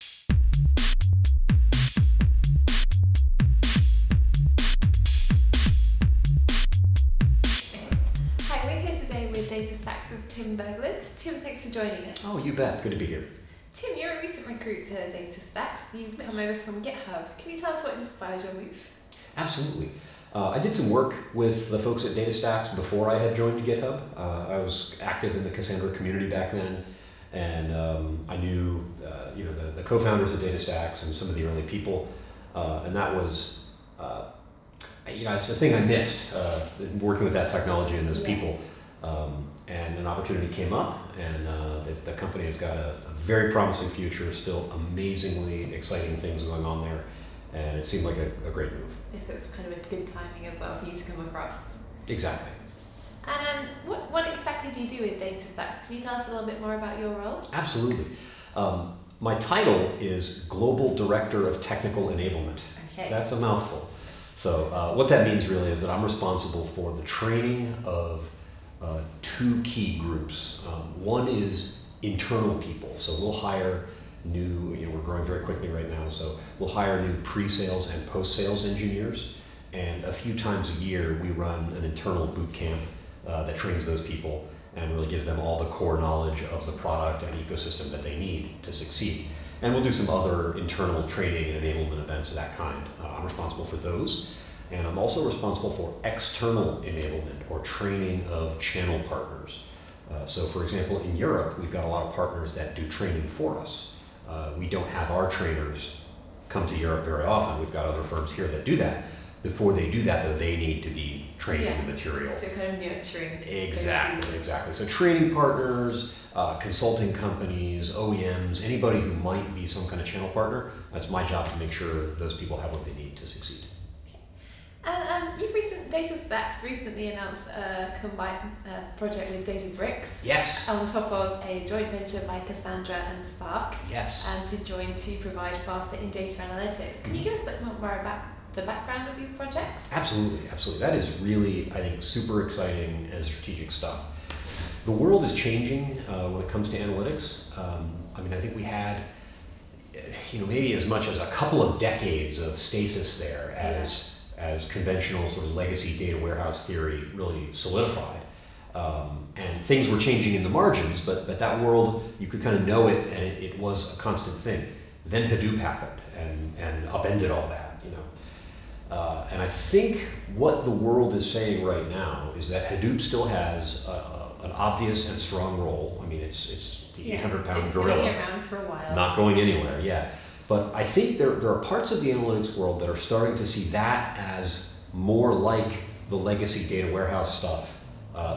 Hi, we're here today with DataStax's Tim Berglund. Tim, thanks for joining us. Oh, you bet. Good to be here. Tim, you're a recent recruit to DataStax. You've come over from GitHub. Can you tell us what inspired your move? Absolutely. I did some work with the folks at DataStax before I had joined GitHub. I was active in the Cassandra community back then, and I knew the co-founders of DataStax and some of the early people, and that was it's the thing I missed working with that technology and those people. And an opportunity came up, and the company has got a very promising future, still amazingly exciting things going on there, and it seemed like a great move. Yes, it was kind of a good timing as well for you to come across. Exactly. And what exactly do you do with DataStax? Can you tell us a little bit more about your role? Absolutely. My title is Global Director of Technical Enablement. Okay. That's a mouthful. So what that means really is that I'm responsible for the training of two key groups. One is internal people. So we'll hire new, we're growing very quickly right now, so we'll hire new pre-sales and post-sales engineers. And a few times a year, we run an internal boot camp that trains those people and really gives them all the core knowledge of the product and ecosystem that they need to succeed. And we'll do some other internal training and enablement events of that kind. I'm responsible for those. And I'm also responsible for external enablement or training of channel partners. So for example, in Europe, we've got a lot of partners that do training for us. We don't have our trainers come to Europe very often. We've got other firms here that do that. Before they do that, though, they need to be trained in the material. So kind of nurturing. Exactly. So training partners, consulting companies, OEMs, anybody who might be some kind of channel partner, that's my job to make sure those people have what they need to succeed. And DataStax recently announced a combined project with Databricks. Yes. On top of a joint venture by Cassandra and Spark. Yes. And to join to provide faster in-data analytics. Can you give us a little more about the background of these projects? Absolutely. That is really, I think, super exciting and strategic stuff. The world is changing when it comes to analytics. I think we had, maybe as much as a couple of decades of stasis there as conventional sort of legacy data warehouse theory really solidified. And things were changing in the margins, but that world, you could kind of know it, and it was a constant thing. Then Hadoop happened and upended all that, And I think what the world is saying right now is that Hadoop still has an obvious and strong role. I mean, it's the 800-pound gorilla. It's been around for a while. Not going anywhere, yeah. But I think there are parts of the analytics world that are starting to see that as more like the legacy data warehouse stuff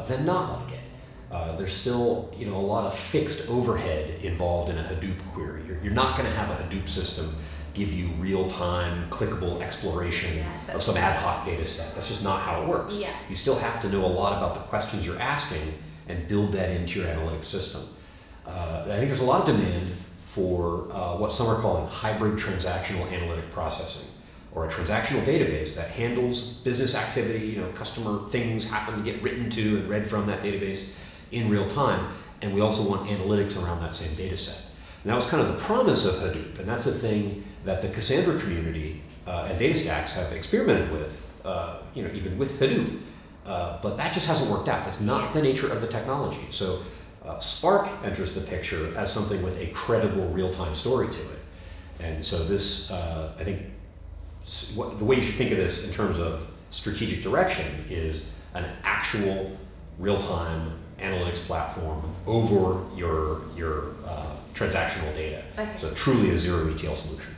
than not like it. There's still a lot of fixed overhead involved in a Hadoop query. You're not going to have a Hadoop system give you real-time clickable exploration of some ad hoc data set. That's just not how it works. Yeah. You still have to know a lot about the questions you're asking and build that into your analytics system. I think there's a lot of demand for what some are calling hybrid transactional analytic processing, or a transactional database that handles business activity, customer things happen to get written to and read from that database in real time, and we also want analytics around that same data set. And that was kind of the promise of Hadoop, and that's a thing that the Cassandra community and DataStax have experimented with, even with Hadoop, but that just hasn't worked out. That's not the nature of the technology. So Spark enters the picture as something with a credible real-time story to it. And so this, I think, the way you should think of this in terms of strategic direction is an actual real-time analytics platform over your transactional data. Okay. So truly a zero ETL solution.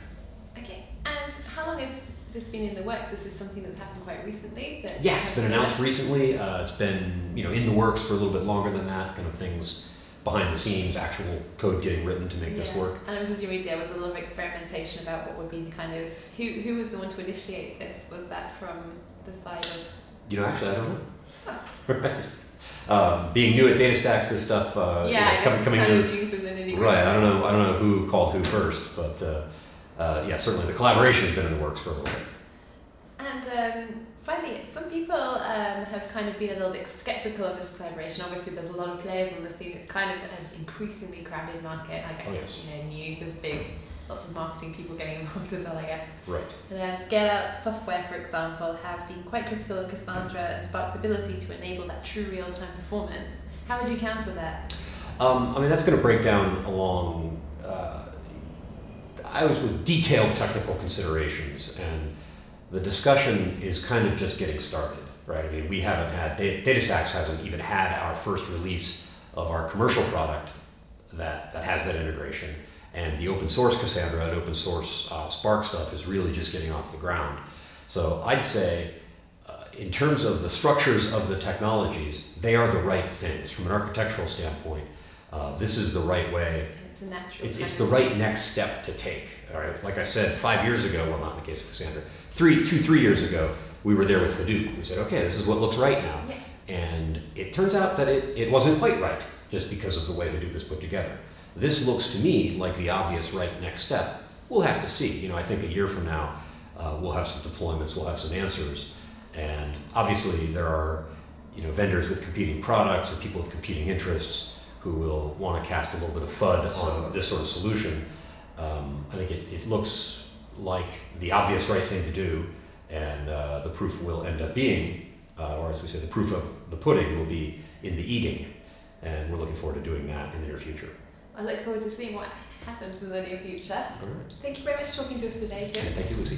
Okay. And how long has this been in the works? This is something that's happened quite recently. It's been announced recently. It's been in the works for a little bit longer than that. Kind of things behind the scenes, actual code getting written to make this work. And I'm presuming there was a lot of experimentation about what would be the kind of who was the one to initiate this? Was that from the side of? Actually, I don't know. Right. Being new at DataStax, this stuff coming into this. Right. I don't know who called who first, but certainly the collaboration has been in the works for a little bit. And finally, some people have kind of been a little bit skeptical of this collaboration. Obviously, there's a lot of players on the scene. It's kind of an increasingly crowded market. Like I think, there's lots of marketing people getting involved as well, I guess. Right. And scale-out software, for example, have been quite critical of Cassandra and Spark's ability to enable that true real-time performance. How would you counter that? I mean, that's going to break down along, I was with detailed technical considerations, and the discussion is kind of just getting started, right? I mean, we haven't had, DataStax hasn't even had our first release of our commercial product that has that integration. And the open source Cassandra and open source Spark stuff is really just getting off the ground. So I'd say, in terms of the structures of the technologies, they are the right things. From an architectural standpoint, this is the right way. It's a natural. It's the right next step to take. All right. Like I said, 5 years ago, well, not in the case of Cassandra, 3 years ago, we were there with Hadoop. We said, okay, this is what looks right now. Yeah. And it turns out that it wasn't quite right, just because of the way Hadoop is put together. This looks to me like the obvious right next step. We'll have to see. You know, I think a year from now, we'll have some deployments, we'll have some answers. And obviously there are, you know, vendors with competing products and people with competing interests who will want to cast a little bit of FUD on this sort of solution. I think it looks like the obvious right thing to do, and the proof will end up being, or as we say, the proof of the pudding will be in the eating. And we're looking forward to doing that in the near future. I look forward to seeing what happens in the near future. All right. Thank you very much for talking to us today, Tim. And thank you, Lucy.